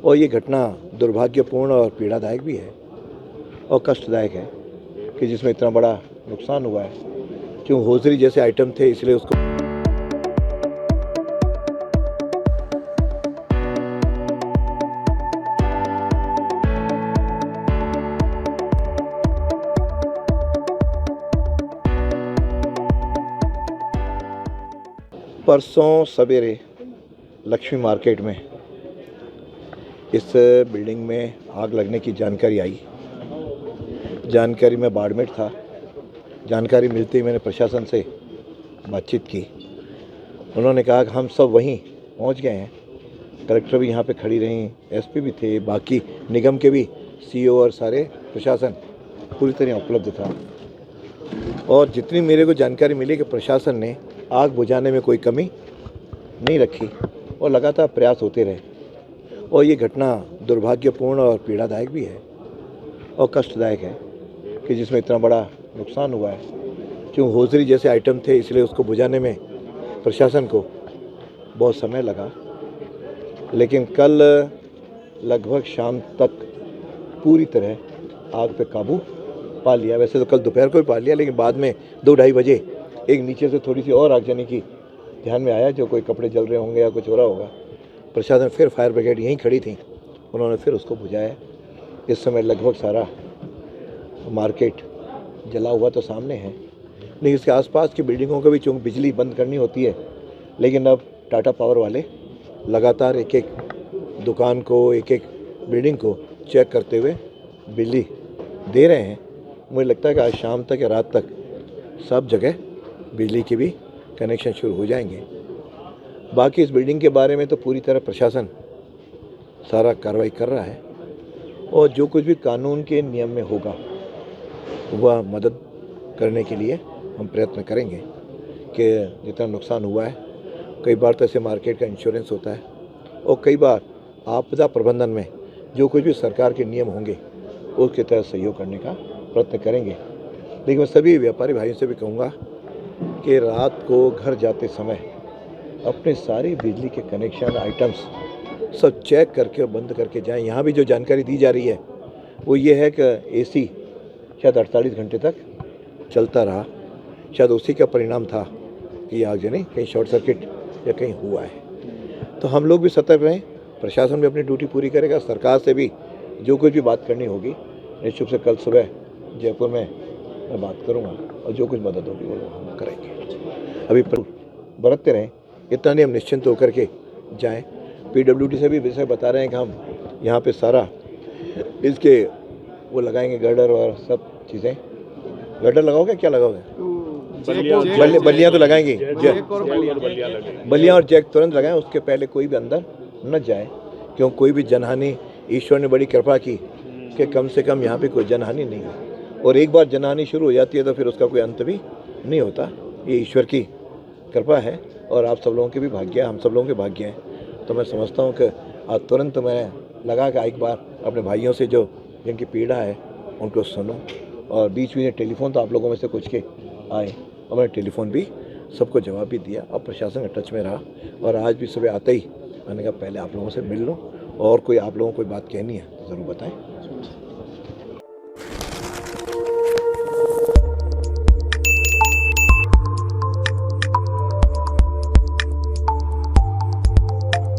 और ये घटना दुर्भाग्यपूर्ण और पीड़ादायक भी है और कष्टदायक है कि जिसमें इतना बड़ा नुकसान हुआ है। क्यों होजरी जैसे आइटम थे इसलिए उसको परसों सवेरे लक्ष्मी मार्केट में इस बिल्डिंग में आग लगने की जानकारी आई। जानकारी में बाड़मेर था। जानकारी मिलते ही मैंने प्रशासन से बातचीत की। उन्होंने कहा कि हम सब वहीं पहुंच गए हैं। कलेक्टर भी यहाँ पे खड़ी रहीं, एसपी भी थे, बाकी निगम के भी सीईओ और सारे प्रशासन पूरी तरह उपलब्ध था। और जितनी मेरे को जानकारी मिली कि प्रशासन ने आग बुझाने में कोई कमी नहीं रखी और लगातार प्रयास होते रहे। और ये घटना दुर्भाग्यपूर्ण और पीड़ादायक भी है और कष्टदायक है कि जिसमें इतना बड़ा नुकसान हुआ है। क्यों होजरी जैसे आइटम थे इसलिए उसको बुझाने में प्रशासन को बहुत समय लगा, लेकिन कल लगभग शाम तक पूरी तरह आग पे काबू पा लिया। वैसे तो कल दोपहर को ही पा लिया, लेकिन बाद में 2-2:30 बजे एक नीचे से थोड़ी सी और आगजनी की ध्यान में आया, जो कोई कपड़े जल रहे होंगे या कुछ हो रहा होगा। प्रशासन फिर फायर ब्रिगेड यहीं खड़ी थी, उन्होंने फिर उसको बुझाया। इस समय लगभग सारा मार्केट जला हुआ तो सामने है, लेकिन इसके आसपास की बिल्डिंगों को भी चूँकि बिजली बंद करनी होती है, लेकिन अब टाटा पावर वाले लगातार एक एक दुकान को, एक एक बिल्डिंग को चेक करते हुए बिजली दे रहे हैं। मुझे लगता है कि आज शाम तक या रात तक सब जगह बिजली के भी कनेक्शन शुरू हो जाएंगे। बाकी इस बिल्डिंग के बारे में तो पूरी तरह प्रशासन सारा कार्रवाई कर रहा है और जो कुछ भी कानून के नियम में होगा वह मदद करने के लिए हम प्रयत्न करेंगे कि जितना नुकसान हुआ है, कई बार तो ऐसे मार्केट का इंश्योरेंस होता है और कई बार आपदा प्रबंधन में जो कुछ भी सरकार के नियम होंगे उसके तहत सहयोग करने का प्रयत्न करेंगे। लेकिन मैं सभी व्यापारी भाइयों से भी कहूँगा कि रात को घर जाते समय अपने सारी बिजली के कनेक्शन आइटम्स सब चेक करके और बंद करके जाएं। यहाँ भी जो जानकारी दी जा रही है वो ये है कि एसी शायद 48 घंटे तक चलता रहा, शायद उसी का परिणाम था कि आगजनी कहीं शॉर्ट सर्किट या कहीं हुआ है। तो हम लोग भी सतर्क रहें, प्रशासन भी अपनी ड्यूटी पूरी करेगा, सरकार से भी जो कुछ भी बात करनी होगी निश्चित रूप से कल सुबह जयपुर में मैं बात करूँगा और जो कुछ मदद होगी वो हम करेंगे। अभी बरतते रहें, इतना नहीं हम निश्चिंत होकर के जाएं। पीडब्ल्यूडी से भी विषय बता रहे हैं कि हम यहाँ पे सारा इसके वो लगाएंगे गर्डर और सब चीज़ें। गर्डर लगाओगे, क्या लगाओगे? बल्लियाँ तो लगाएंगी, बल्लियाँ और जैक तुरंत लगाएं। उसके पहले कोई भी अंदर न जाए, क्यों कोई भी जनहानि, ईश्वर ने बड़ी कृपा की कि कम से कम यहाँ पे कोई जनहानि नहीं है। और एक बार जनहानि शुरू हो जाती है तो फिर उसका कोई अंत भी नहीं होता। ये ईश्वर की कृपा है और आप सब लोगों के भी भाग्य है, हम सब लोगों के भाग्य हैं। तो मैं समझता हूँ कि आज तुरंत मैं लगा कि एक बार अपने भाइयों से जो जिनकी पीड़ा है उनको सुनूं। और बीच में टेलीफोन तो आप लोगों में से कुछ के आए और मैंने टेलीफोन भी सबको जवाब भी दिया और प्रशासन के टच में रहा। और आज भी सुबह आते ही मैंने कहा पहले आप लोगों से मिल लूँ और कोई आप लोगों को कोई बात कहनी है तो ज़रूर बताएं।